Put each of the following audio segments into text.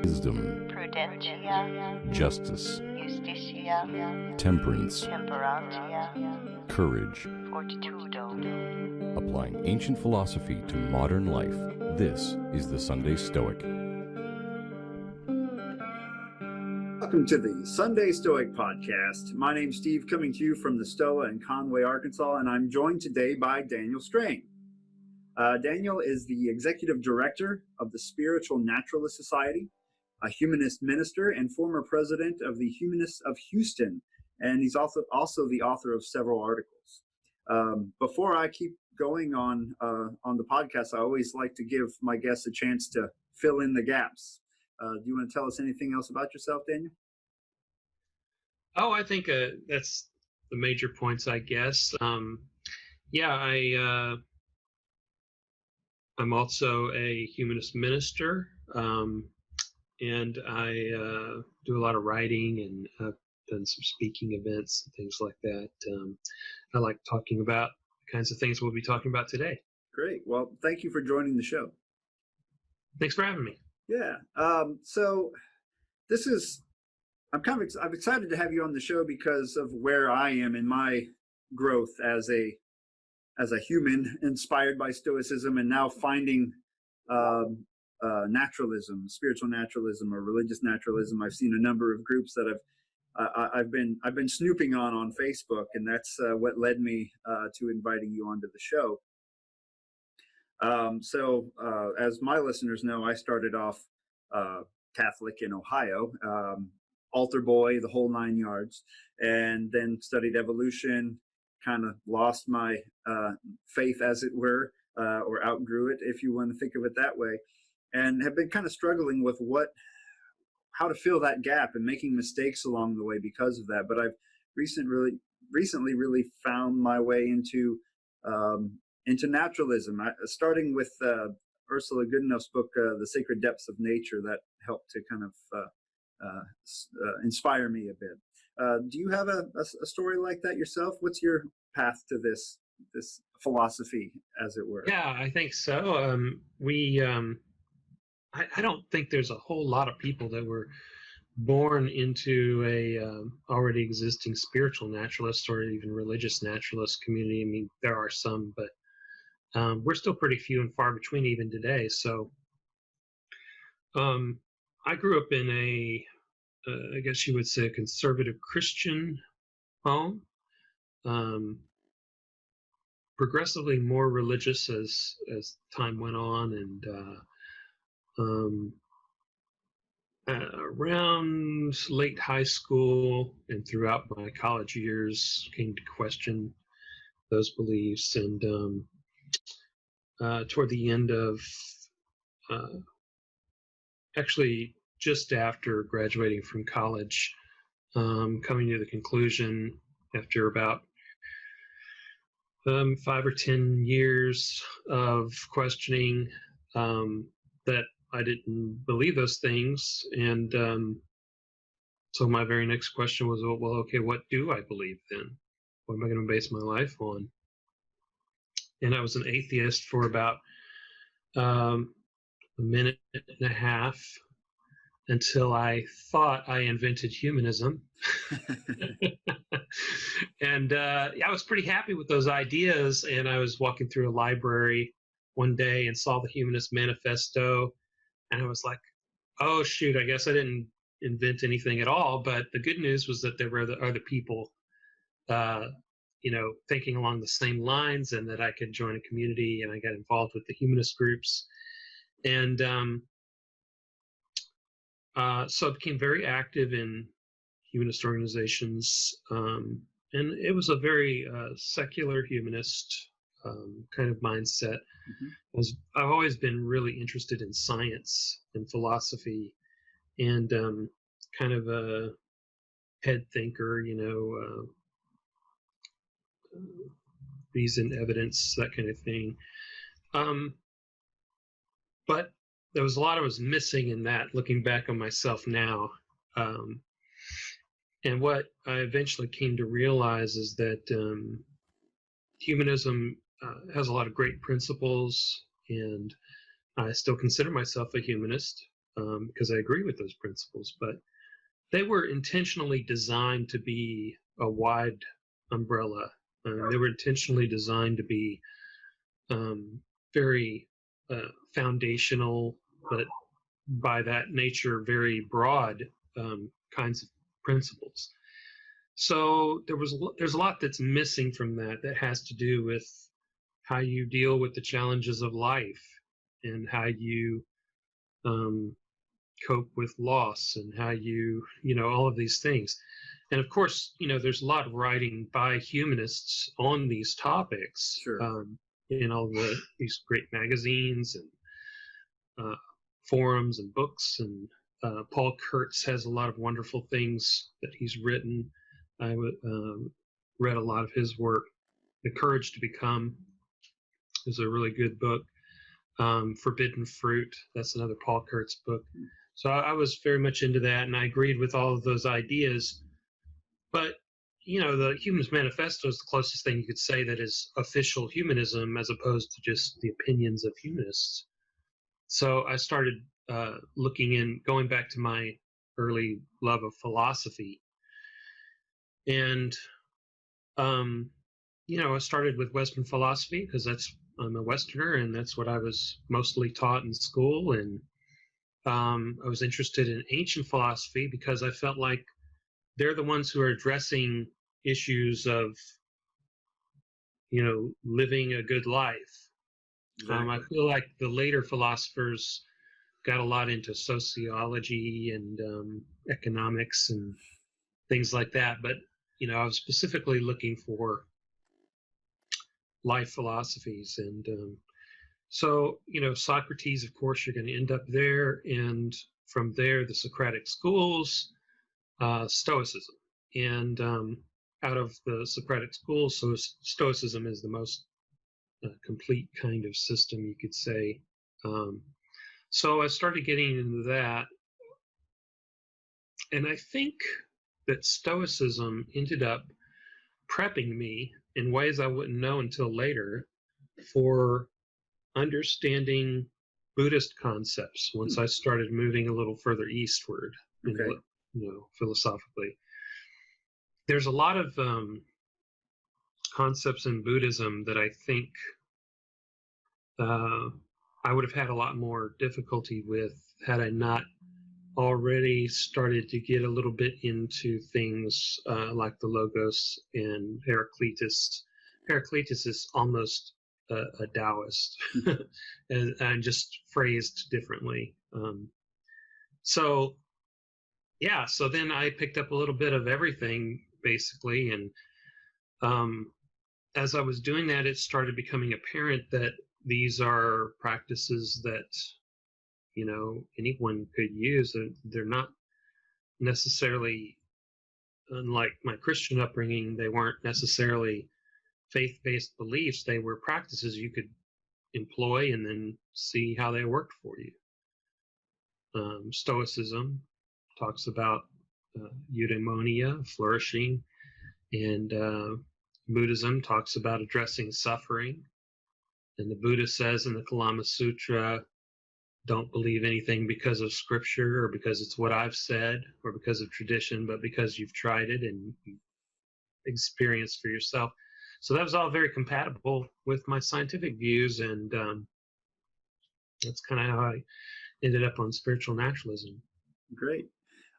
wisdom, prudentia, justice, justitia, temperance, temperantia, courage. fortitudo. Applying ancient philosophy to modern life, this is the Sunday Stoic. Welcome to the Sunday Stoic podcast. My name's Steve, coming to you from the Stoa in Conway, Arkansas, and I'm joined today by Daniel Strain. Daniel is the executive director of the Spiritual Naturalist Society, a humanist minister, and former president of the Humanists of Houston, and he's also the author of several articles. Before I keep going on the podcast, I always like to give my guests a chance to fill in the gaps. Do you want to tell us anything else about yourself, Daniel? Oh, I think that's the major points, I guess. I'm also a humanist minister, and I do a lot of writing, and I've done some speaking events and things like that. I like talking about the kinds of things we'll be talking about today. Great. Well, thank you for joining the show. Thanks for having me. Yeah. So this is, I'm excited to have you on the show because of where I am in my growth as a human, inspired by Stoicism, and now finding naturalism, spiritual naturalism, or religious naturalism. I've seen a number of groups that I've been snooping on Facebook, and that's what led me to inviting you onto the show. So as my listeners know, I started off Catholic in Ohio, altar boy, the whole 9 yards, and then studied evolution, kind of lost my faith, as it were, or outgrew it, if you want to think of it that way, and have been kind of struggling with how to fill that gap, and making mistakes along the way because of that. But I've recently really found my way into naturalism, starting with Ursula Goodenough's book, The Sacred Depths of Nature, that helped to kind of inspire me a bit. Do you have a story like that yourself? What's your path to this philosophy, as it were? Yeah, I think so. I don't think there's a whole lot of people that were born into a already existing spiritual naturalist or even religious naturalist community. I mean, there are some, but we're still pretty few and far between even today. So I grew up in I guess you would say, a conservative Christian home, progressively more religious as time went on, and around late high school and throughout my college years came to question those beliefs, and toward the end of actually just after graduating from college, coming to the conclusion after about 5 or 10 years of questioning that I didn't believe those things. And so my very next question was, well, okay, what do I believe then? What am I going to base my life on? And I was an atheist for about a minute and a half, until I thought I invented humanism. And I was pretty happy with those ideas. And I was walking through a library one day and saw the Humanist Manifesto. And I was like, oh, shoot, I guess I didn't invent anything at all. But the good news was that there were other people, thinking along the same lines, and that I could join a community. And I got involved with the humanist groups. And so I became very active in humanist organizations, and it was a very secular humanist kind of mindset. Mm-hmm. I've always been really interested in science and philosophy, and kind of a head thinker, reason, evidence, that kind of thing. But there was a lot I was missing in that, looking back on myself now. And what I eventually came to realize is that humanism has a lot of great principles, and I still consider myself a humanist. because I agree with those principles, but they were intentionally designed to be a wide umbrella. They were intentionally designed to be very foundational, but by that nature, very broad kinds of principles. So there's a lot that's missing from that has to do with how you deal with the challenges of life and how you cope with loss and how you all of these things. And of course, there's a lot of writing by humanists on these topics. Sure. In all these great magazines and forums and books, and Paul Kurtz has a lot of wonderful things that he's written. I read a lot of his work. The Courage to Become is a really good book. Forbidden Fruit, that's another Paul Kurtz book. So I was very much into that, and I agreed with all of those ideas. But the Humanist Manifesto is the closest thing you could say that is official humanism, as opposed to just the opinions of humanists. So I started going back to my early love of philosophy. And, I started with Western philosophy because I'm a Westerner, and that's what I was mostly taught in school. And I was interested in ancient philosophy because I felt like they're the ones who are addressing issues of, living a good life. Exactly. I feel like the later philosophers got a lot into sociology and economics and things like that. But, I was specifically looking for life philosophies. And so, Socrates, of course, you're going to end up there. And from there, the Socratic schools, Stoicism. And out of the Socratic schools, so Stoicism is the most complete kind of system, you could say. So I started getting into that. And I think that Stoicism ended up prepping me in ways I wouldn't know until later for understanding Buddhist concepts once I started moving a little further eastward, Okay. Philosophically. There's a lot of concepts in Buddhism that I think I would have had a lot more difficulty with had I not already started to get a little bit into things like the Logos and Heraclitus. Heraclitus is almost a Taoist, and just phrased differently. So then I picked up a little bit of everything, basically. And as I was doing that, it started becoming apparent that these are practices that anyone could use. They're not necessarily, unlike my Christian upbringing, they weren't necessarily faith-based beliefs. They were practices you could employ and then see how they worked for you. Stoicism talks about eudaimonia, flourishing, and Buddhism talks about addressing suffering. And the Buddha says in the Kalama Sutra, don't believe anything because of scripture or because it's what I've said or because of tradition, but because you've tried it and you've experienced for yourself. So that was all very compatible with my scientific views, and that's kind of how I ended up on spiritual naturalism. Great.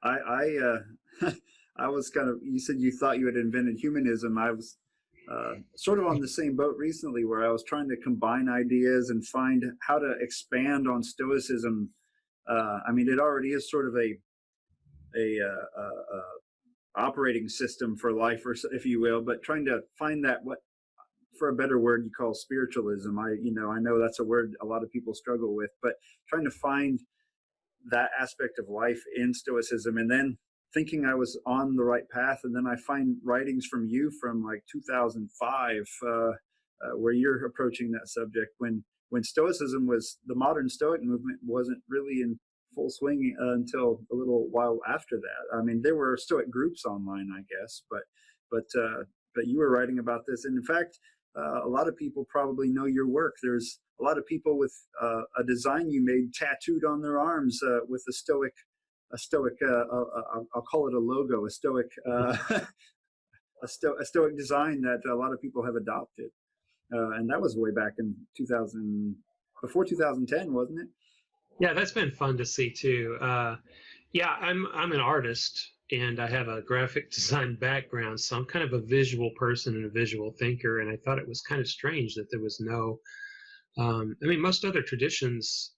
I I was kind of, you said you thought you had invented humanism. I was sort of on the same boat recently, where I was trying to combine ideas and find how to expand on Stoicism. I mean, it already is sort of a operating system for life, or if you will, but trying to find that, what, for a better word, you call spiritualism. I know that's a word a lot of people struggle with, but trying to find that aspect of life in Stoicism, and then thinking I was on the right path. And then I find writings from you from like 2005, where you're approaching that subject when Stoicism was, the modern Stoic movement wasn't really in full swing until a little while after that. I mean, there were Stoic groups online, I guess, but you were writing about this. And in fact, a lot of people probably know your work. There's a lot of people with a design you made tattooed on their arms with a Stoic, I'll call it a logo, a Stoic, a Stoic design that a lot of people have adopted. And that was way back in 2000, before 2010, wasn't it? Yeah, that's been fun to see too. Yeah, I'm an artist and I have a graphic design background, so I'm kind of a visual person and a visual thinker. And I thought it was kind of strange that there was no. I mean, most other traditions,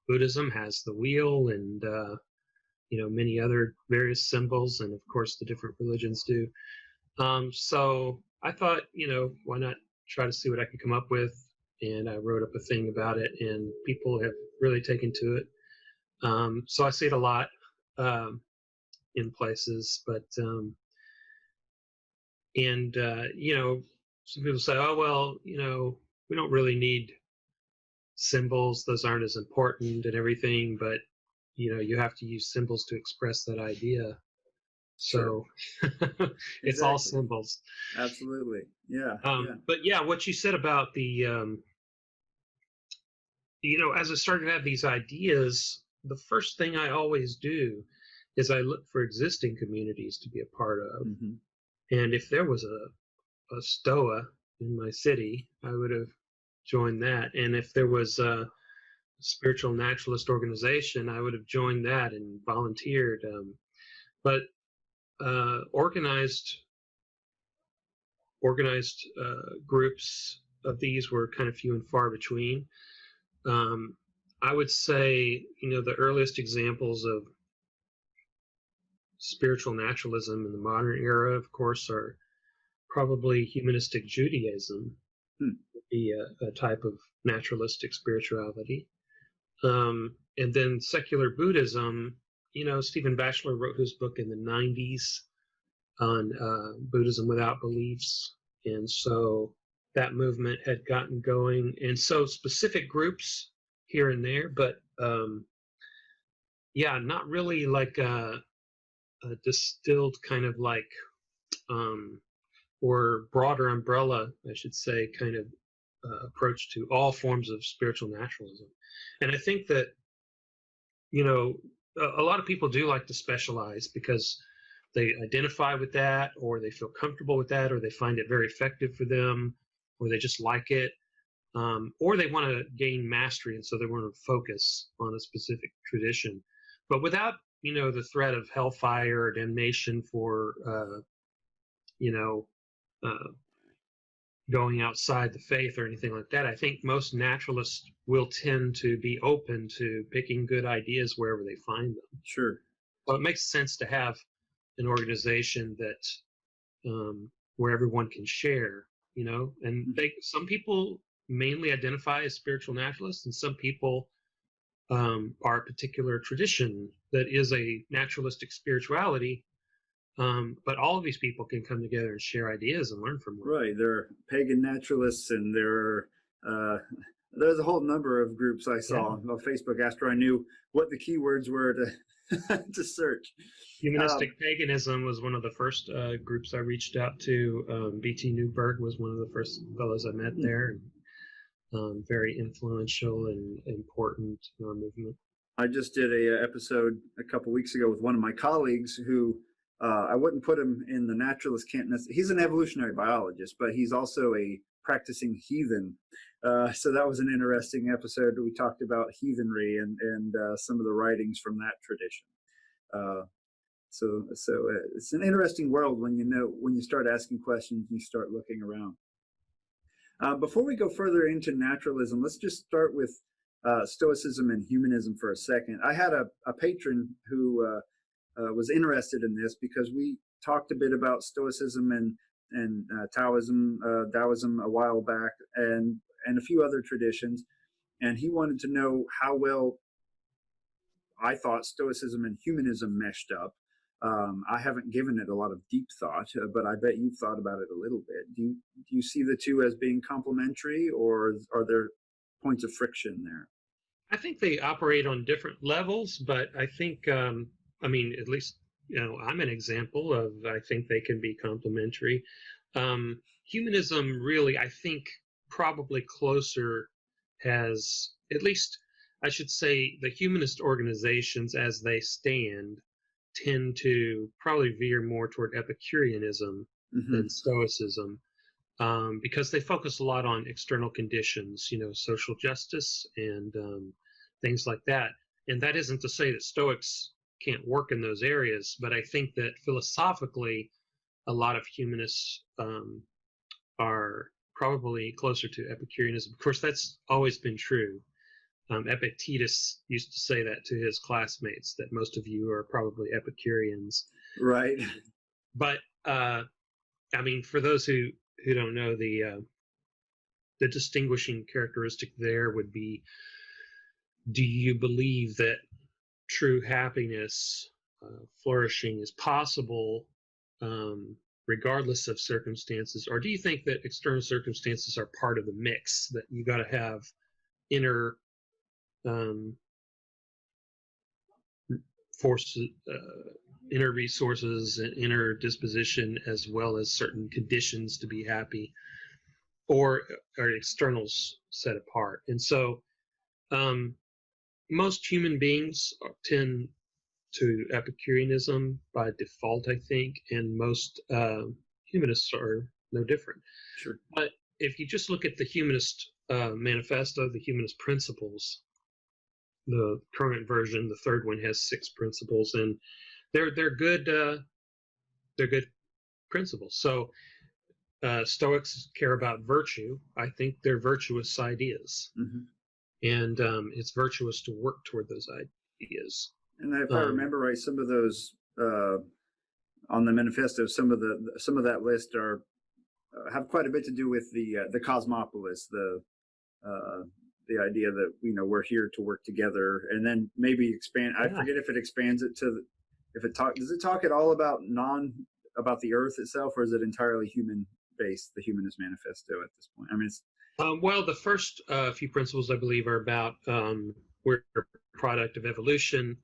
Buddhism has the wheel, and many other various symbols, and of course the different religions do. So I thought, why not try to see what I could come up with? And I wrote up a thing about it, and people have really taken to it. So I see it a lot in places, but some people say, oh, well, we don't really need symbols. Those aren't as important and everything, but, you have to use symbols to express that idea. So it's all symbols. Absolutely. Yeah. But yeah, what you said about the, as I started to have these ideas, the first thing I always do is I look for existing communities to be a part of. Mm-hmm. And if there was a Stoa in my city, I would have joined that. And if there was a spiritual naturalist organization, I would have joined that and volunteered. But organized groups of these were kind of few and far between. I would say, the earliest examples of spiritual naturalism in the modern era, of course, are probably Humanistic Judaism, would be a type of naturalistic spirituality. And then secular Buddhism, Stephen Batchelor wrote his book in the 90s on Buddhism without beliefs. And so that movement had gotten going. And so specific groups here and there, but not really like a distilled kind of like, or broader umbrella, I should say, kind of approach to all forms of spiritual naturalism. And I think that, a lot of people do like to specialize because they identify with that, or they feel comfortable with that, or they find it very effective for them, or they just like it, or they want to gain mastery, and so they want to focus on a specific tradition. But without, the threat of hellfire or damnation for, going outside the faith or anything like that, I think most naturalists will tend to be open to picking good ideas wherever they find them. Sure. So it makes sense to have an organization that where everyone can share, and some people mainly identify as spiritual naturalists, and some people are a particular tradition that is a naturalistic spirituality. But all of these people can come together and share ideas and learn from them. Right. There are pagan naturalists, and there's a whole number of groups I saw on Facebook after I knew what the keywords were to search. Humanistic paganism was one of the first groups I reached out to. B.T. Newberg was one of the first fellows I met there. Very influential and important in our movement. I just did a episode a couple weeks ago with one of my colleagues who I wouldn't put him in the naturalist camp. He's an evolutionary biologist, but he's also a practicing heathen. So that was an interesting episode. We talked about heathenry and some of the writings from that tradition. So it's an interesting world when you start asking questions and you start looking around. Before we go further into naturalism, let's just start with Stoicism and Humanism for a second. I had a patron who was interested in this because we talked a bit about Stoicism and Taoism a while back, and a few other traditions, and he wanted to know how well I thought Stoicism and Humanism meshed up. I haven't given it a lot of deep thought, but I bet you've thought about it a little bit. Do you see the two as being complementary, or are there points of friction there? I think they operate on different levels, but I think, at least, I'm an example of, I think they can be complementary. humanism really, I think, probably closer has, at least I should say, the humanist organizations as they stand tend to probably veer more toward Epicureanism than Stoicism, because they focus a lot on external conditions, social justice and things like that. And that isn't to say that Stoics can't work in those areas, but I think that philosophically, a lot of humanists are probably closer to Epicureanism. Of course, that's always been true. Epictetus used to say that to his classmates, that most of you are probably Epicureans. Right. But I mean, for those who don't know, the distinguishing characteristic there would be: do you believe that true happiness, flourishing, is possible regardless of circumstances, or do you think that external circumstances are part of the mix, that you got to have inner forces, inner resources, and inner disposition, as well as certain conditions to be happy, or are externals set apart? And so most human beings tend to Epicureanism by default, I think, and most humanists are no different. Sure. But if you just look at the Humanist Manifesto, the Humanist Principles, the current version, the third one, has 6 principles, and they're good. They're good principles. So Stoics care about virtue. I think they're virtuous ideas, and it's virtuous to work toward those ideas. And if I remember right, some of those on the manifesto, some of that list are have quite a bit to do with the cosmopolis, the idea that we're here to work together, and then maybe expand. I forget if it expands it to does it talk at all about the Earth itself, or is it entirely human based? The Humanist Manifesto at this point. I mean, it's well, the first few principles, I believe, are about we're a product of evolution,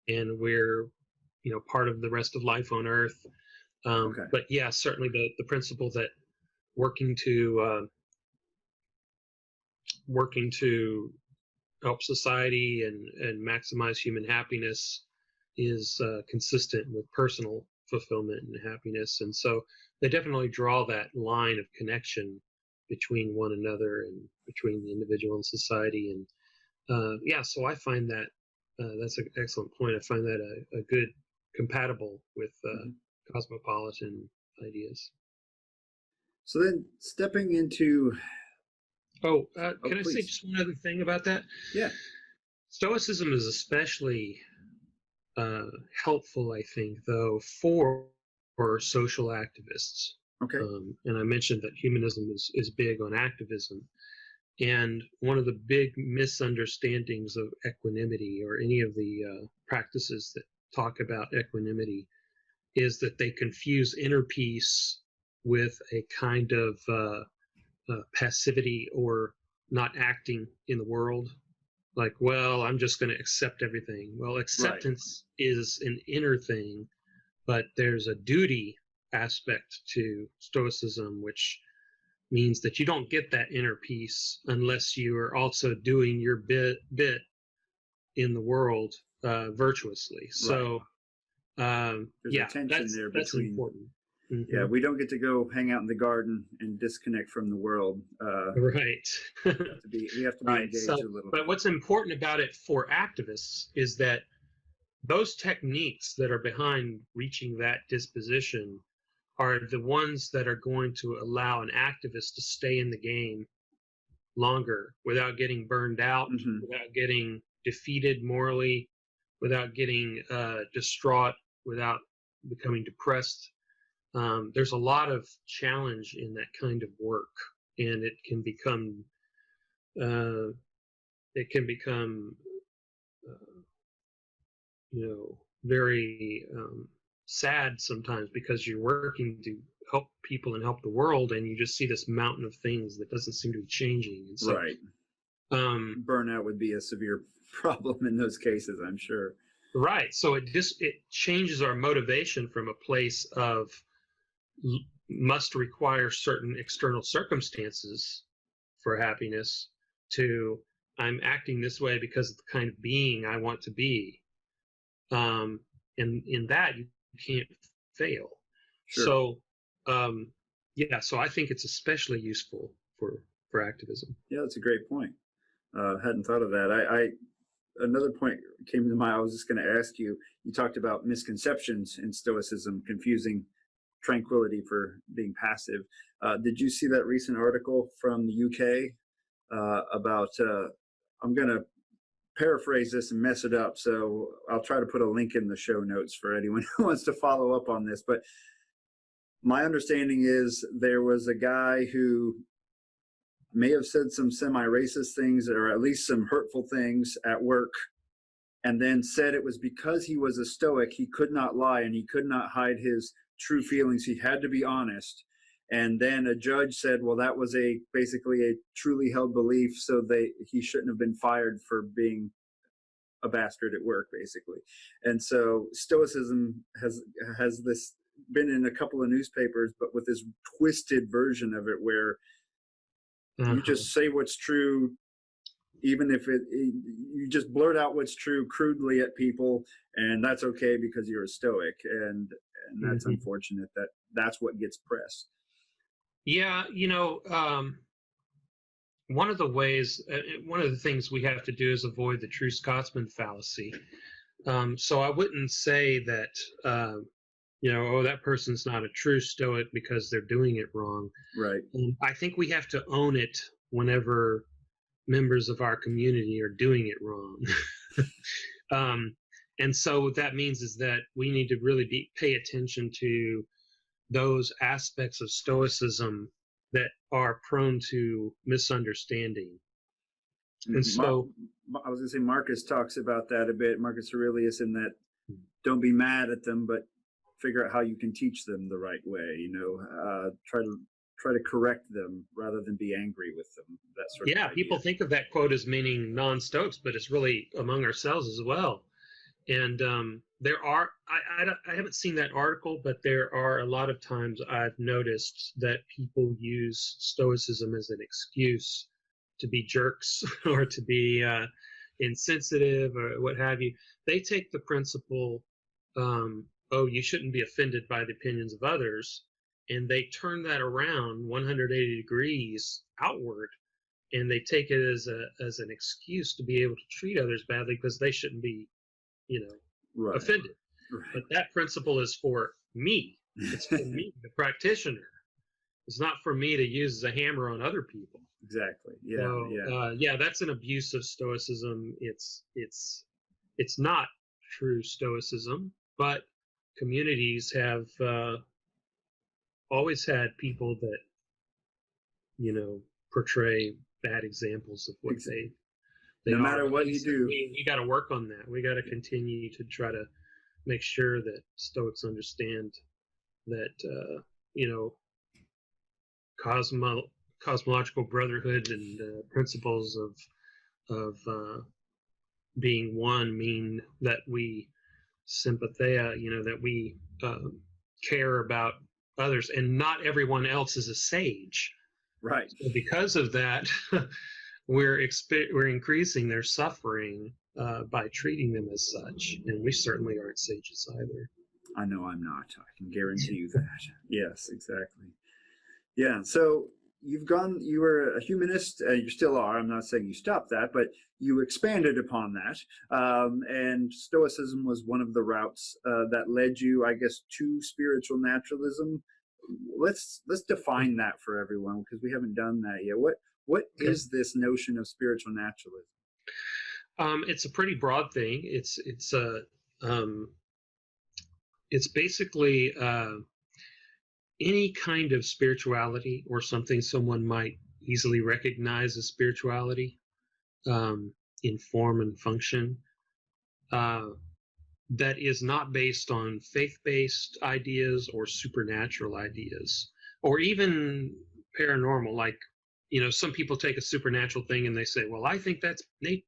and we're part of the rest of life on Earth. Okay. But yeah, certainly the principle that working to help society and maximize human happiness is consistent with personal fulfillment and happiness. And so they definitely draw that line of connection between one another and between the individual and society. And so I find that that's an excellent point. I find that a good compatible with cosmopolitan ideas. So then stepping into... can I please say just one other thing about that? Yeah. Stoicism is especially helpful, I think, though, for social activists. Okay. And I mentioned that humanism is big on activism. And one of the big misunderstandings of equanimity, or any of the practices that talk about equanimity, is that they confuse inner peace with a kind of passivity or not acting in the world. Like, well, I'm just going to accept everything. Well, acceptance is an inner thing, but there's a duty aspect to Stoicism, which means that you don't get that inner peace unless you are also doing your bit in the world virtuously. So, there's a tension there that's between. important. Yeah, we don't get to go hang out in the garden and disconnect from the world. Right. we have to be engaged a little. But what's important about it for activists is that those techniques that are behind reaching that disposition are the ones that are going to allow an activist to stay in the game longer without getting burned out, without getting defeated morally, without getting distraught, without becoming depressed. There's a lot of challenge in that kind of work, and it can become very sad sometimes, because you're working to help people and help the world, and you just see this mountain of things that doesn't seem to be changing. And so, right. Burnout would be a severe problem in those cases, I'm sure. Right. So it changes our motivation from a place of must require certain external circumstances for happiness, to I'm acting this way because of the kind of being I want to be. And in that, you can't fail. Sure. So, so I think it's especially useful for activism. Yeah, that's a great point. Hadn't thought of that. Another point came to mind. I was just going to ask you. You talked about misconceptions in Stoicism, confusing tranquility for being passive. Did you see that recent article from the UK about? I'm going to paraphrase this and mess it up, so I'll try to put a link in the show notes for anyone who wants to follow up on this. But my understanding is there was a guy who may have said some semi-racist things, or at least some hurtful things at work, and then said it was because he was a Stoic, he could not lie and he could not hide his true feelings. He had to be honest. And then a judge said, well, that was basically a truly held belief, so he shouldn't have been fired for being a bastard at work, basically. And so Stoicism has this been in a couple of newspapers, but with this twisted version of it where you just say what's true, even if you just blurt out what's true crudely at people, and that's okay because you're a Stoic, and that's unfortunate that that's what gets pressed. Yeah, one of the things we have to do is avoid the true Scotsman fallacy. So I wouldn't say that, that person's not a true Stoic because they're doing it wrong. Right. I think we have to own it whenever members of our community are doing it wrong. And so what that means is that we need to really pay attention to those aspects of Stoicism that are prone to misunderstanding. And so I was going to say Marcus talks about that a bit, Marcus Aurelius, in that don't be mad at them, but figure out how you can teach them the right way, try to correct them rather than be angry with them. That sort of idea. People think of that quote as meaning non-Stoics, but it's really among ourselves as well. And there are, I haven't seen that article, but there are a lot of times I've noticed that people use Stoicism as an excuse to be jerks or to be insensitive or what have you. They take the principle, you shouldn't be offended by the opinions of others, and they turn that around 180 degrees outward, and they take it as an excuse to be able to treat others badly because they shouldn't be right. offended. Right. But that principle is for me. It's for me, the practitioner. It's not for me to use as a hammer on other people. Exactly. Yeah. So, that's an abuse of Stoicism. It's not true Stoicism, but communities have always had people that portray bad examples of what they no matter what you do. We got to work on that. We got to continue to try to make sure that Stoics understand that cosmological brotherhood and principles of being one mean that we sympatheia, that we care about others, and not everyone else is a sage. Right. So because of that, we're increasing their suffering by treating them as such, and we certainly aren't sages either. I know I'm not. I can guarantee you that. Yes, exactly. Yeah. So you were a humanist, you still are. I'm not saying you stopped that, but you expanded upon that. And Stoicism was one of the routes that led you, I guess, to spiritual naturalism. Let's define that for everyone, because we haven't done that yet. What is this notion of spiritual naturalism? It's a pretty broad thing. It's basically any kind of spirituality or something someone might easily recognize as spirituality in form and function that is not based on faith-based ideas or supernatural ideas or even paranormal. Like, some people take a supernatural thing and they say, well, I think that's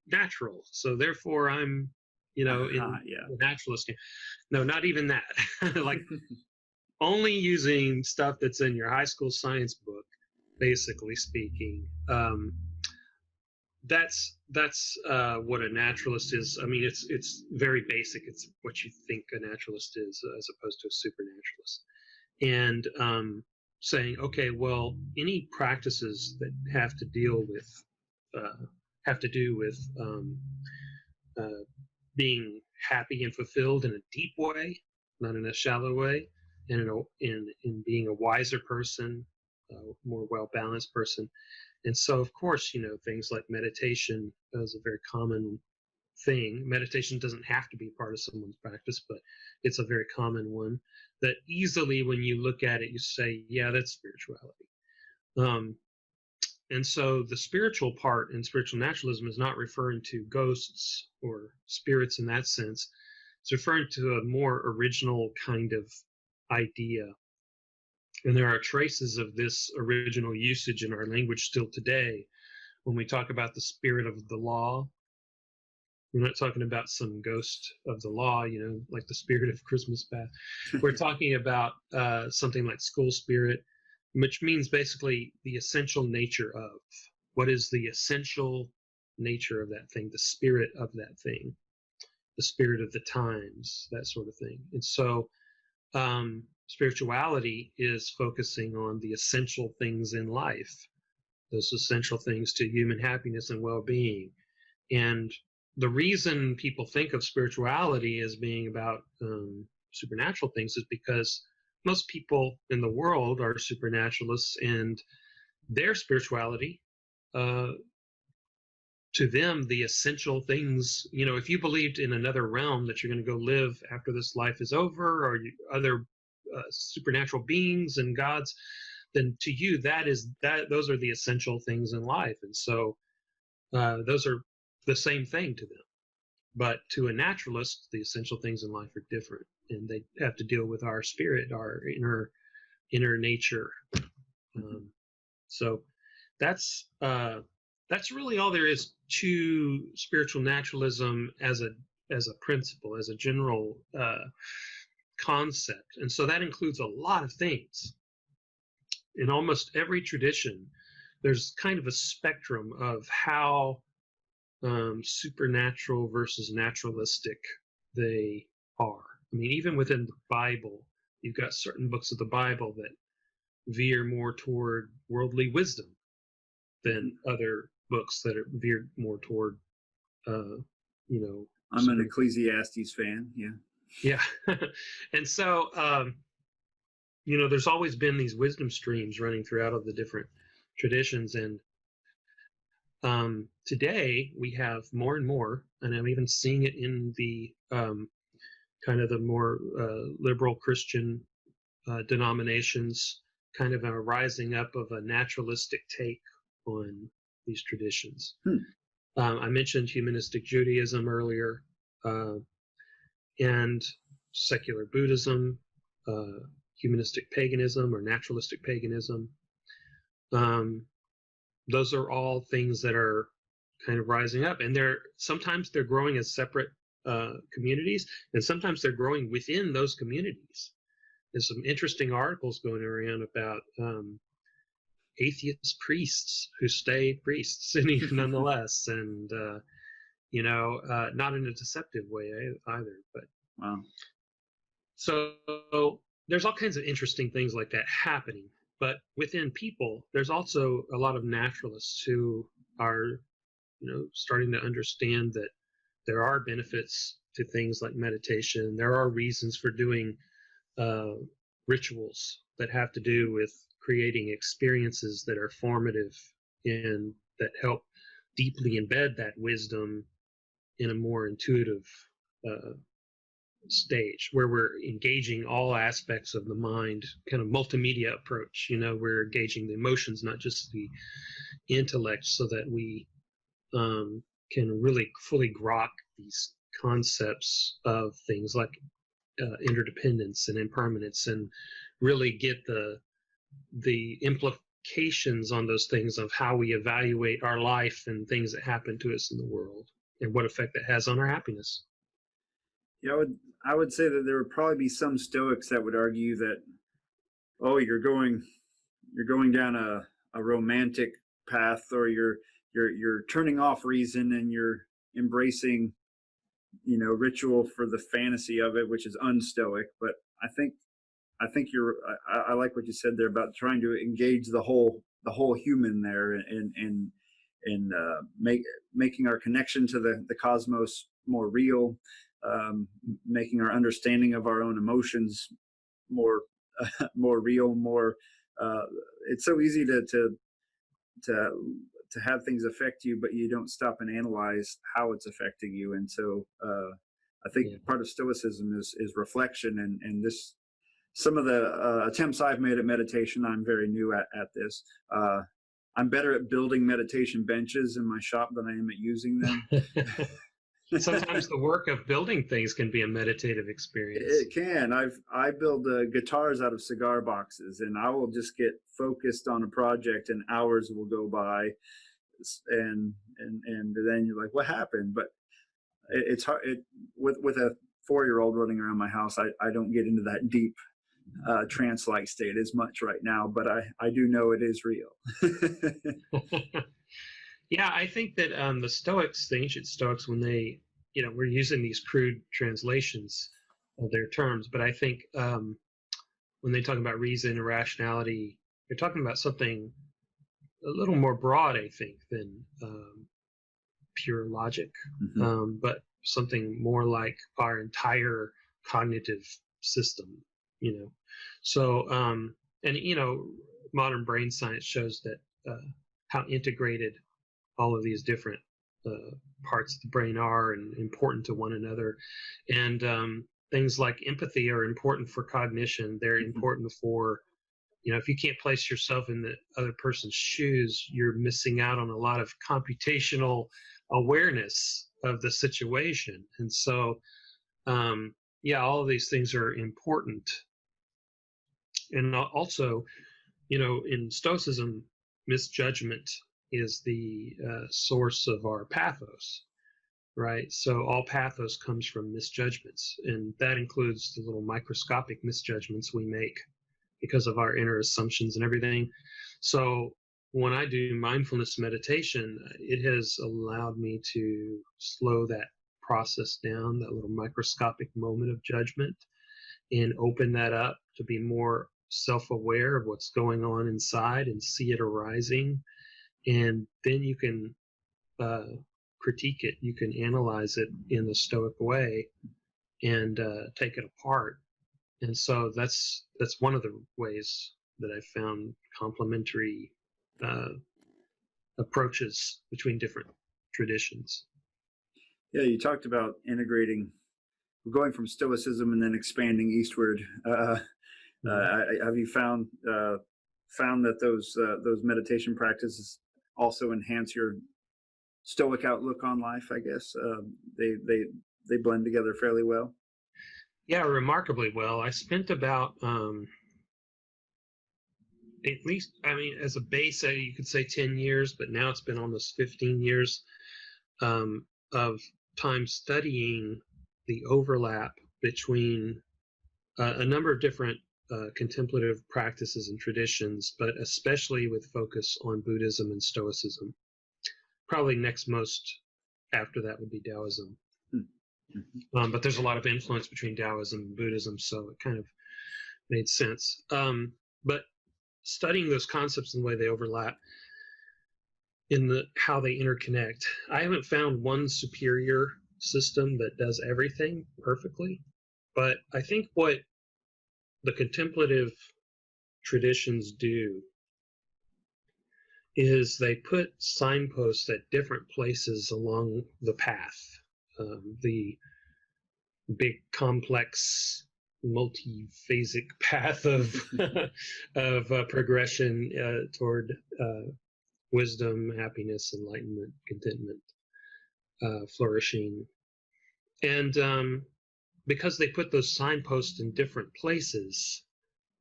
natural, so therefore I'm, in the naturalist. No, not even that. Like only using stuff that's in your high school science book, basically speaking. That's what a naturalist is. I mean, it's very basic. It's what you think a naturalist is, as opposed to a supernaturalist. And saying, okay, well, any practices that have to do with being happy and fulfilled in a deep way, not in a shallow way, and in being a wiser person, more well balanced person. And so, of course, things like meditation is a very common thing. Meditation doesn't have to be part of someone's practice, but it's a very common one that easily, when you look at it, you say, yeah, that's spirituality. And so the spiritual part in spiritual naturalism is not referring to ghosts or spirits in that sense. It's referring to a more original kind of idea. And there are traces of this original usage in our language still today. When we talk about the spirit of the law, we're not talking about some ghost of the law, like the spirit of Christmas past. We're talking about something like school spirit, which means basically the essential nature of. What is the essential nature of that thing, the spirit of that thing, the spirit of the times, that sort of thing. And so spirituality is focusing on the essential things in life, those essential things to human happiness and well-being. And the reason people think of spirituality as being about supernatural things is because most people in the world are supernaturalists, and their spirituality, to them, the essential things, if you believed in another realm that you're going to go live after this life is over, or other supernatural beings and gods, then to you, those are the essential things in life. And so those are the same thing to them. But to a naturalist, the essential things in life are different, and they have to deal with our spirit, our inner nature. So that's really all there is to spiritual naturalism as a principle, as a general concept. And so that includes a lot of things. In almost every tradition, there's kind of a spectrum of how supernatural versus naturalistic they are. I mean, even within the Bible, you've got certain books of the Bible that veer more toward worldly wisdom than other books that are veered more toward, I'm an Ecclesiastes fan. Yeah. And so, there's always been these wisdom streams running throughout all the different traditions. And today we have more and more, and I'm even seeing it in the kind of the more liberal Christian denominations, kind of a rising up of a naturalistic take on these traditions. I mentioned Humanistic Judaism earlier, and secular Buddhism, humanistic paganism or naturalistic paganism. Those are all things that are kind of rising up, and sometimes they're growing as separate communities, and sometimes they're growing within those communities. There's some interesting articles going around about atheist priests who stay priests nonetheless, and not in a deceptive way either. But wow. So there's all kinds of interesting things like that happening. But within people, there's also a lot of naturalists who are, starting to understand that there are benefits to things like meditation. There are reasons for doing rituals that have to do with creating experiences that are formative and that help deeply embed that wisdom in a more intuitive stage, where we're engaging all aspects of the mind, kind of multimedia approach. We're engaging the emotions, not just the intellect, so that we can really fully grok these concepts of things like interdependence and impermanence, and really get the implications on those things of how we evaluate our life and things that happen to us in the world, and what effect that has on our happiness. Yeah, I would say that there would probably be some Stoics that would argue that oh, you're going down a romantic path, or you're turning off reason and you're embracing, ritual for the fantasy of it, which is unstoic. But I think I like what you said there about trying to engage the whole human there, and making our connection to the cosmos more real, making our understanding of our own emotions more more real, more. It's so easy to to have things affect you, but you don't stop and analyze how it's affecting you. And so I think part of Stoicism is reflection, and this. Some of the attempts I've made at meditation, I'm very new at this. I'm better at building meditation benches in my shop than I am at using them. Sometimes the work of building things can be a meditative experience. It can. I build guitars out of cigar boxes, and I will just get focused on a project, and hours will go by, and then you're like, what happened? But it's hard. With a 4-year-old running around my house, I don't get into that deep trance-like state as much right now, but I do know it is real. Yeah, I think that the Stoics, the ancient Stoics, when they, we're using these crude translations of their terms, but I think when they talk about reason and rationality, they're talking about something a little more broad, I think, than pure logic, but something more like our entire cognitive system, So, modern brain science shows that how integrated all of these different parts of the brain are and important to one another. And things like empathy are important for cognition. They're important for, if you can't place yourself in the other person's shoes, you're missing out on a lot of computational awareness of the situation. And so, all of these things are important. And also, in Stoicism, misjudgment is the source of our pathos, right? So all pathos comes from misjudgments, and that includes the little microscopic misjudgments we make because of our inner assumptions and everything. So when I do mindfulness meditation, it has allowed me to slow that process down, that little microscopic moment of judgment, and open that up to be more self-aware of what's going on inside and see it arising. And then you can critique it, you can analyze it in the Stoic way and take it apart. And so that's one of the ways that I found complementary approaches between different traditions. Yeah, you talked about going from Stoicism and then expanding eastward. Have you found that those meditation practices also enhance your Stoic outlook on life? I guess they blend together fairly well. Yeah, remarkably well. I spent about at least, as a base, you could say 10 years, but now it's been almost 15 years of time studying the overlap between a number of different contemplative practices and traditions, but especially with focus on Buddhism and Stoicism. Probably next most after that would be Taoism. But there's a lot of influence between Taoism and Buddhism, so it kind of made sense. But studying those concepts and the way they overlap in how they interconnect, I haven't found one superior system that does everything perfectly, but I think what the contemplative traditions do is they put signposts at different places along the path, the big complex multi-phasic path of progression toward wisdom, happiness, enlightenment, contentment, flourishing. And because they put those signposts in different places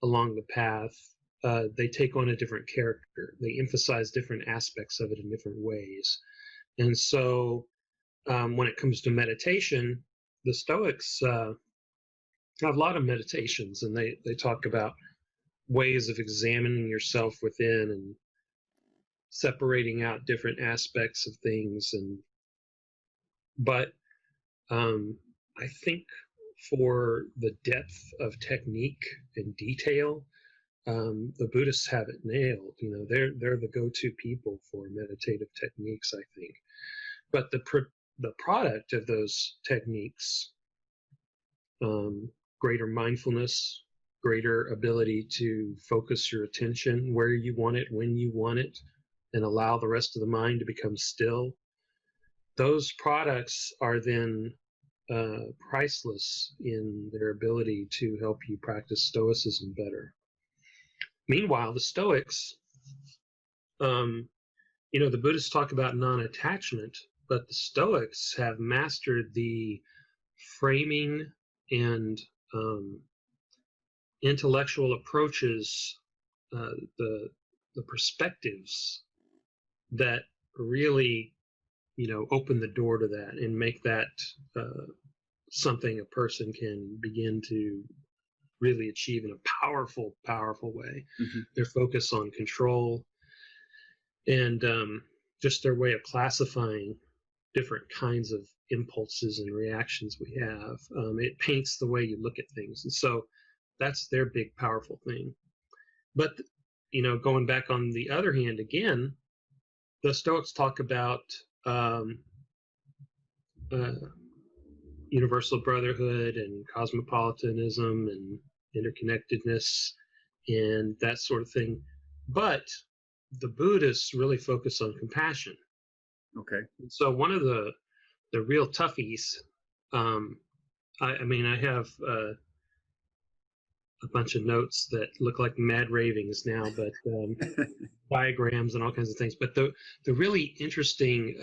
along the path, they take on a different character. They emphasize different aspects of it in different ways. And so when it comes to meditation, the Stoics have a lot of meditations, and they talk about ways of examining yourself within and separating out different aspects of things. But I think for the depth of technique and detail, the Buddhists have it nailed. They're the go-to people for meditative techniques, I think. But the product of those techniques, greater mindfulness, greater ability to focus your attention where you want it, when you want it, and allow the rest of the mind to become still. Those products are then priceless in their ability to help you practice Stoicism better. Meanwhile, the Stoics, the Buddhists talk about non-attachment, but the Stoics have mastered the framing and intellectual approaches, the perspectives that really, open the door to that and make that something a person can begin to really achieve in a powerful, powerful way. Mm-hmm. Their focus on control and just their way of classifying different kinds of impulses and reactions we have. It paints the way you look at things. And so that's their big, powerful thing. But, going back on the other hand, again, the Stoics talk about universal brotherhood and cosmopolitanism and interconnectedness and that sort of thing. But the Buddhists really focus on compassion. Okay. So one of the real toughies, I have a bunch of notes that look like mad ravings now, but diagrams and all kinds of things. But the really interesting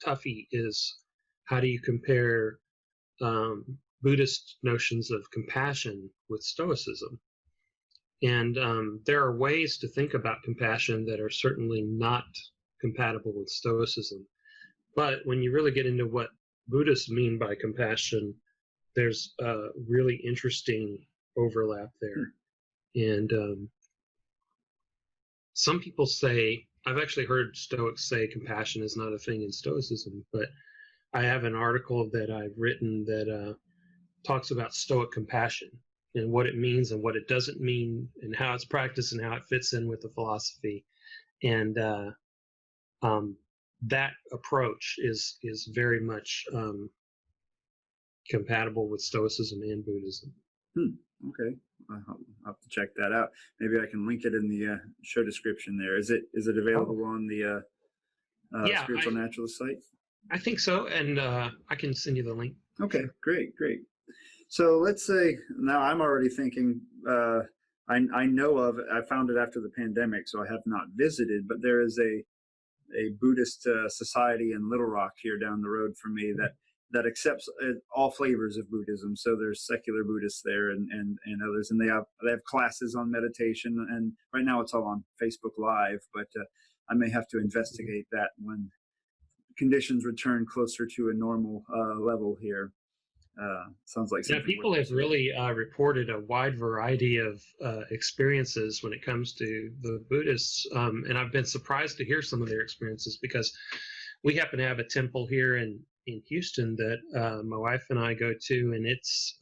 toughie is, how do you compare Buddhist notions of compassion with Stoicism? And there are ways to think about compassion that are certainly not compatible with Stoicism. But when you really get into what Buddhists mean by compassion, there's a really interesting overlap there. And some people say, I've actually heard Stoics say compassion is not a thing in Stoicism, but I have an article that I've written that talks about Stoic compassion and what it means and what it doesn't mean and how it's practiced and how it fits in with the philosophy. And that approach is very much compatible with Stoicism and Buddhism. Okay, I'll have to check that out. Maybe I can link it in the show description there. Is it available on the Spiritual Naturalist site? I think so, and I can send you the link. Okay, great. So let's say now I'm already thinking, I know of, I found it after the pandemic, so I have not visited, but there is a Buddhist society in Little Rock here down the road from me that accepts all flavors of Buddhism. So there's secular Buddhists there and others, and they have classes on meditation, and right now it's all on Facebook Live, but I may have to investigate that when conditions return closer to a normal level here. Sounds like people have really reported a wide variety of experiences when it comes to the Buddhists, and I've been surprised to hear some of their experiences, because we happen to have a temple here in Houston that my wife and I go to, and it's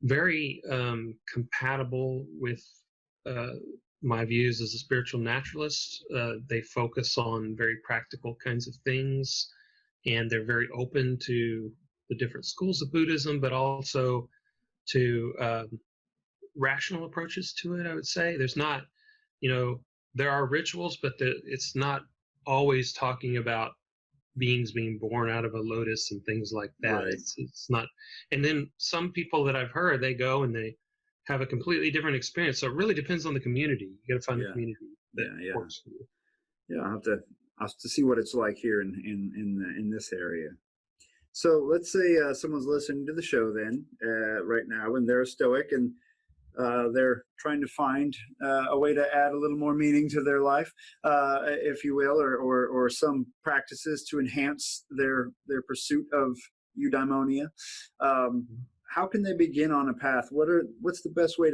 very compatible with my views as a spiritual naturalist. They focus on very practical kinds of things, and they're very open to the different schools of Buddhism, but also to rational approaches to it, I would say. There's not, there are rituals, but it's not always talking about beings being born out of a lotus and things like that. Right. It's not. And then some people that I've heard, they go and they have a completely different experience. So it really depends on the community. You got to find the community that works for you. Yeah, I'll have to see what it's like here in this area. So let's say someone's listening to the show then right now, and they're a Stoic, and they're trying to find a way to add a little more meaning to their life, if you will, or some practices to enhance their pursuit of eudaimonia. How can they begin on a path? What's the best way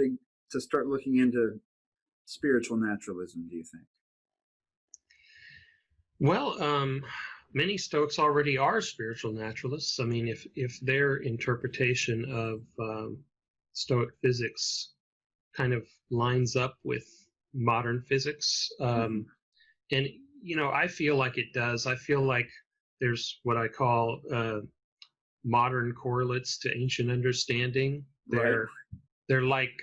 to start looking into spiritual naturalism, do you think? Well, many Stoics already are spiritual naturalists. I mean, if their interpretation of Stoic physics kind of lines up with modern physics, and I feel like it does. I feel like there's what I call modern correlates to ancient understanding. They're like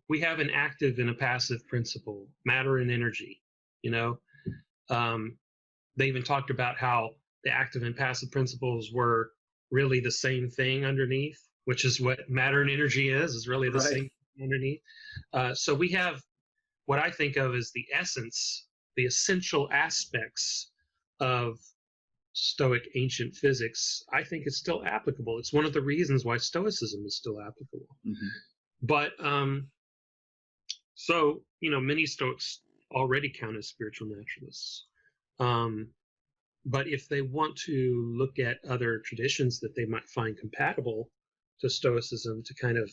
we have an active and a passive principle, matter and energy. They even talked about how the active and passive principles were really the same thing underneath, which is what matter and energy is really the same thing underneath. So we have what I think of as the essence, the essential aspects of Stoic ancient physics. I think it's still applicable. It's one of the reasons why Stoicism is still applicable. But so many Stoics already count as spiritual naturalists. But if they want to look at other traditions that they might find compatible to Stoicism to kind of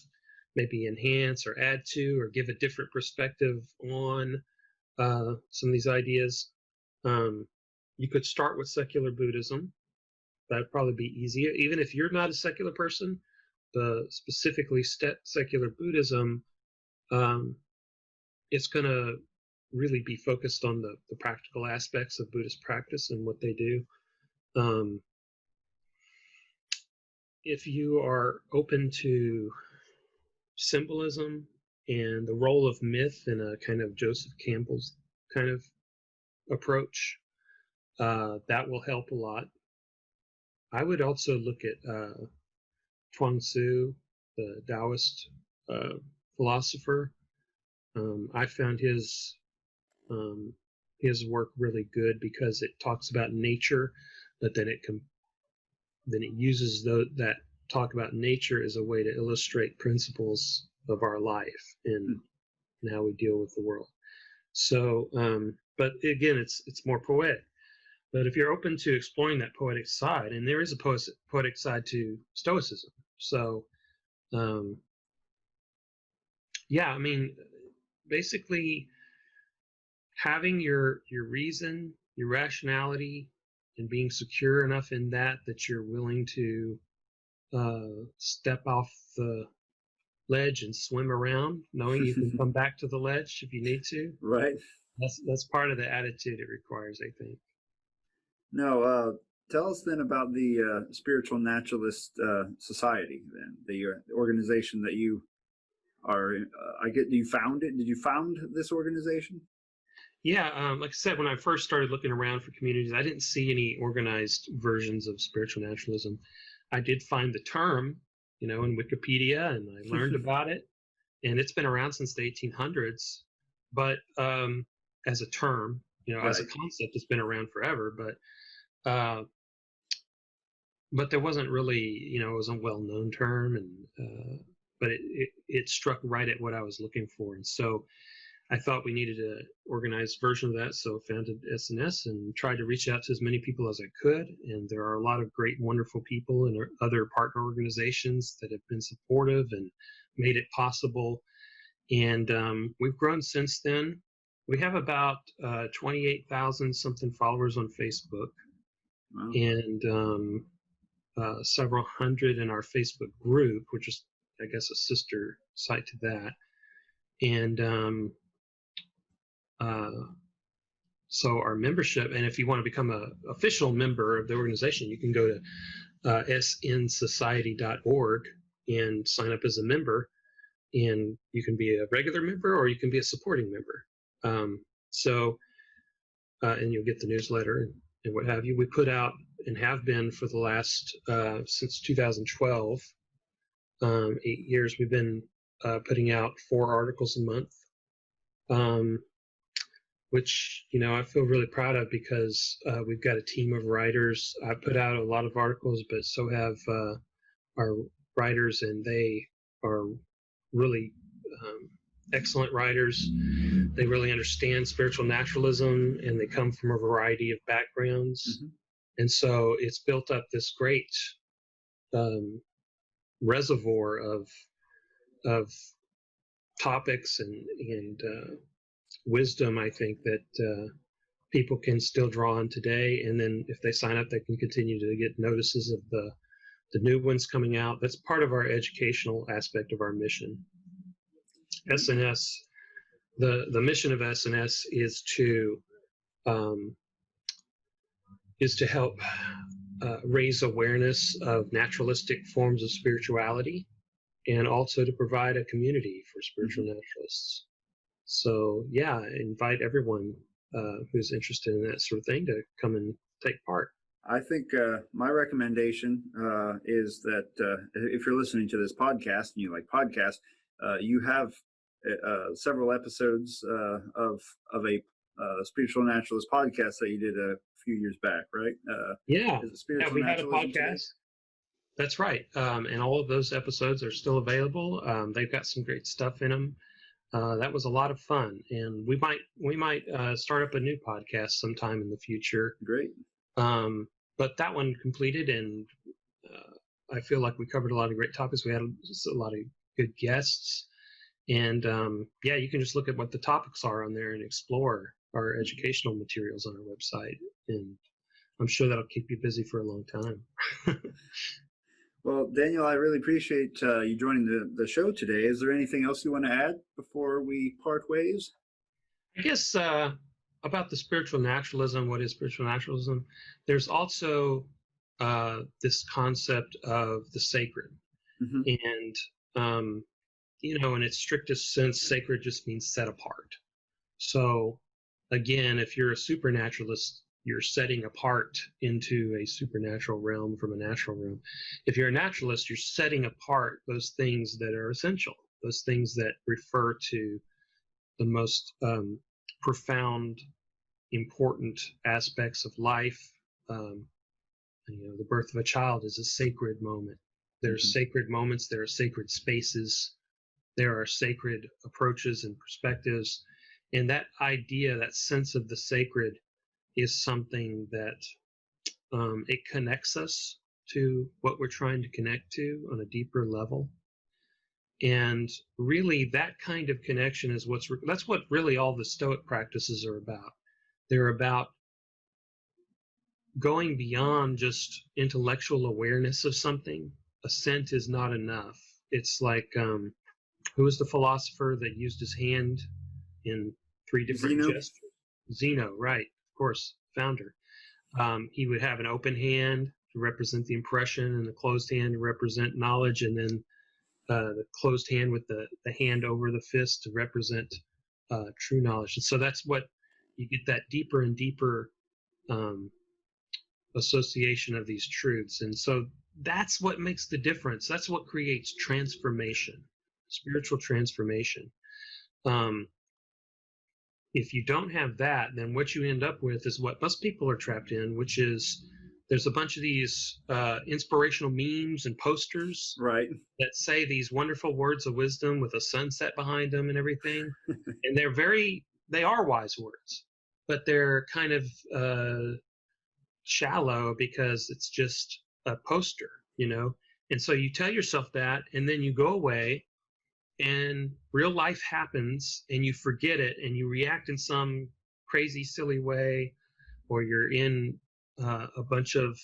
maybe enhance or add to or give a different perspective on some of these ideas, you could start with secular Buddhism. That'd probably be easier. Even if you're not a secular person, specifically secular Buddhism, it's going to really be focused on the practical aspects of Buddhist practice and what they do. If you are open to symbolism and the role of myth in a kind of Joseph Campbell's kind of approach, that will help a lot. I would also look at Chuang Tzu, the Taoist philosopher. I found his work really good because it talks about nature, but then it uses that talk about nature as a way to illustrate principles of our life and how we deal with the world. So, but again, it's more poetic. But if you're open to exploring that poetic side, and there is a poetic side to Stoicism, so yeah, I mean, basically having your reason, your rationality, and being secure enough in that you're willing to step off the ledge and swim around, knowing you can come back to the ledge if you need to. Right. That's part of the attitude it requires, I think. No, tell us then about the Spiritual Naturalist Society, then the organization that you are. You found it. Did you found this organization? Yeah, like I said, when I first started looking around for communities, I didn't see any organized versions of spiritual naturalism. I did find the term, in Wikipedia, and I learned about it, and it's been around since the 1800s. But as a term, as a concept, it's been around forever. But there wasn't really, it was a well-known term, and but it struck right at what I was looking for, and so I thought we needed an organized version of that, so founded SNS and tried to reach out to as many people as I could. And there are a lot of great, wonderful people and other partner organizations that have been supportive and made it possible. And we've grown since then. We have about 28,000 something followers on Facebook. Wow. And several hundred in our Facebook group, which is, I guess, a sister site to that. And so our membership, and if you want to become an official member of the organization, you can go to snsociety.org and sign up as a member, and you can be a regular member or you can be a supporting member. And you'll get the newsletter and what have you. We put out and have been for the last, since 2012, 8 years, we've been putting out 4 articles a month. Which, I feel really proud of because we've got a team of writers. I put out a lot of articles, but so have our writers, and they are really excellent writers. They really understand spiritual naturalism, and they come from a variety of backgrounds. Mm-hmm. And so it's built up this great reservoir of topics and wisdom, I think, that people can still draw on today. And then if they sign up, they can continue to get notices of the new ones coming out. That's part of our educational aspect of our mission. SNS, the mission of SNS is to help raise awareness of naturalistic forms of spirituality, and also to provide a community for spiritual naturalists. So yeah, invite everyone who's interested in that sort of thing to come and take part. I think my recommendation is that if you're listening to this podcast and you like podcasts, you have several episodes of a spiritual naturalist podcast that you did a few years back, right? Yeah, we had a Naturalism podcast. today? That's right, and all of those episodes are still available. They've got some great stuff in them. That was a lot of fun, and we might start up a new podcast sometime in the future. Great. But that one completed, and I feel like we covered a lot of great topics. We had a lot of good guests, and yeah, you can just look at what the topics are on there and explore our educational materials on our website, and I'm sure that'll keep you busy for a long time. Well, Daniel, I really appreciate you joining the show today. Is there anything else you want to add before we part ways? I guess about the spiritual naturalism, what is spiritual naturalism? There's also this concept of the sacred. Mm-hmm. And, in its strictest sense, sacred just means set apart. So, again, if you're a supernaturalist, you're setting apart into a supernatural realm from a natural realm. If you're a naturalist, you're setting apart those things that are essential, those things that refer to the most profound, important aspects of life. The birth of a child is a sacred moment. There are sacred moments, there are sacred spaces, there are sacred approaches and perspectives. And that idea, that sense of the sacred, is something that it connects us to what we're trying to connect to on a deeper level. And really, that kind of connection is that's what really all the Stoic practices are about. They're about going beyond just intellectual awareness of something. Assent is not enough. It's like, who was the philosopher that used his hand in 3 different gestures? Zeno, right, of course, founder. He would have an open hand to represent the impression and the closed hand to represent knowledge, and then the closed hand with the hand over the fist to represent true knowledge. And so that's what you get, that deeper and deeper association of these truths. And so that's what makes the difference. That's what creates transformation, spiritual transformation. If you don't have that, then what you end up with is what most people are trapped in, which is there's a bunch of these inspirational memes and posters, right, that say these wonderful words of wisdom with a sunset behind them and everything. And they are wise words, but they're kind of shallow because it's just a poster, And so you tell yourself that, and then you go away, and real life happens, and you forget it, and you react in some crazy, silly way, or you're in a bunch of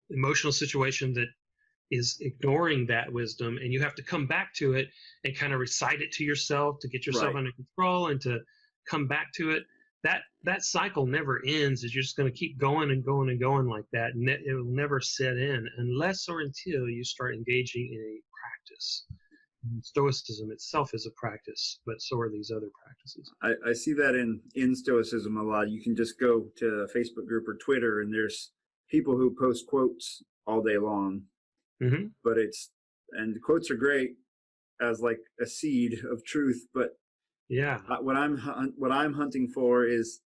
emotional situation that is ignoring that wisdom, and you have to come back to it and kind of recite it to yourself to get yourself under control and to come back to it. That cycle never ends. You're just going to keep going and going and going like that, and it will never set in unless or until you start engaging in a practice. Stoicism itself is a practice, but so are these other practices. I see that in Stoicism a lot. You can just go to a Facebook group or Twitter, and there's people who post quotes all day long. Mm-hmm. But the quotes are great as like a seed of truth. But yeah, what I'm hunting for is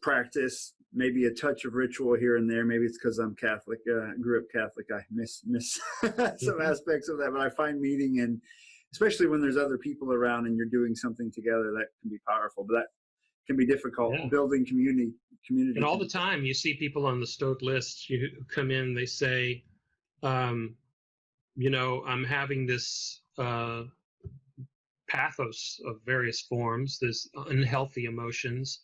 practice. Maybe a touch of ritual here and there. Maybe it's because I'm Catholic. Grew up Catholic. I miss some aspects of that. But I find meaning, and especially when there's other people around and you're doing something together, that can be powerful. But that can be difficult. Yeah. Building community. And all the time you see people on the Stoic list who come in. They say, I'm having this pathos of various forms, there's unhealthy emotions.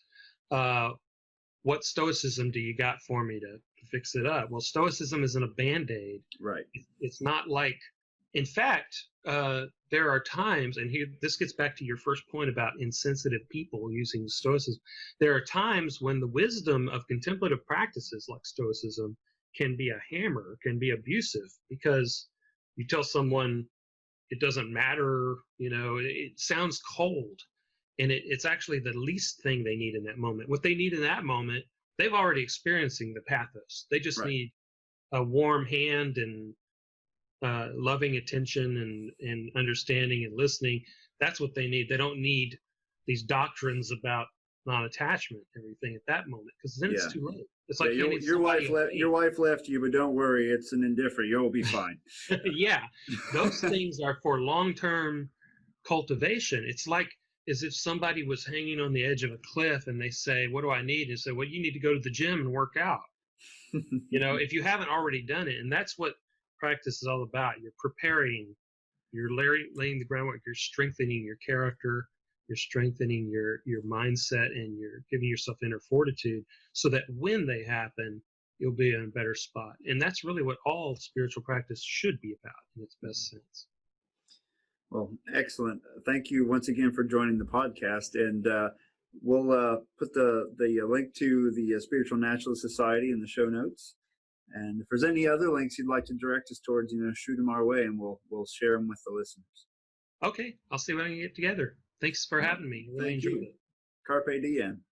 What Stoicism do you got for me to fix it up? Well, Stoicism isn't a Band-Aid. Right. It's not like, in fact, there are times, and here this gets back to your first point about insensitive people using Stoicism. There are times when the wisdom of contemplative practices like Stoicism can be a hammer, can be abusive, because you tell someone it doesn't matter, it sounds cold. And it's actually the least thing they need in that moment. What they need in that moment, they've already experiencing the pathos. They just need a warm hand and loving attention and understanding and listening. That's what they need. They don't need these doctrines about non-attachment and everything at that moment, because then it's too late. It's like your wife left you, but don't worry, it's an indifferent. You'll be fine. Yeah, those things are for long-term cultivation. It's like as if somebody was hanging on the edge of a cliff and they say, "What do I need?" And say, "Well, you need to go to the gym and work out." If you haven't already done it, and that's what practice is all about. You're preparing, you're laying the groundwork, you're strengthening your character, you're strengthening your mindset, and you're giving yourself inner fortitude so that when they happen, you'll be in a better spot. And that's really what all spiritual practice should be about in its best sense. Well, excellent. Thank you once again for joining the podcast. And we'll put the link to the Spiritual Naturalist Society in the show notes. And if there's any other links you'd like to direct us towards, shoot them our way, and we'll share them with the listeners. Okay, I'll see what I can get together. Thanks for having me. Really enjoyed it. Carpe diem.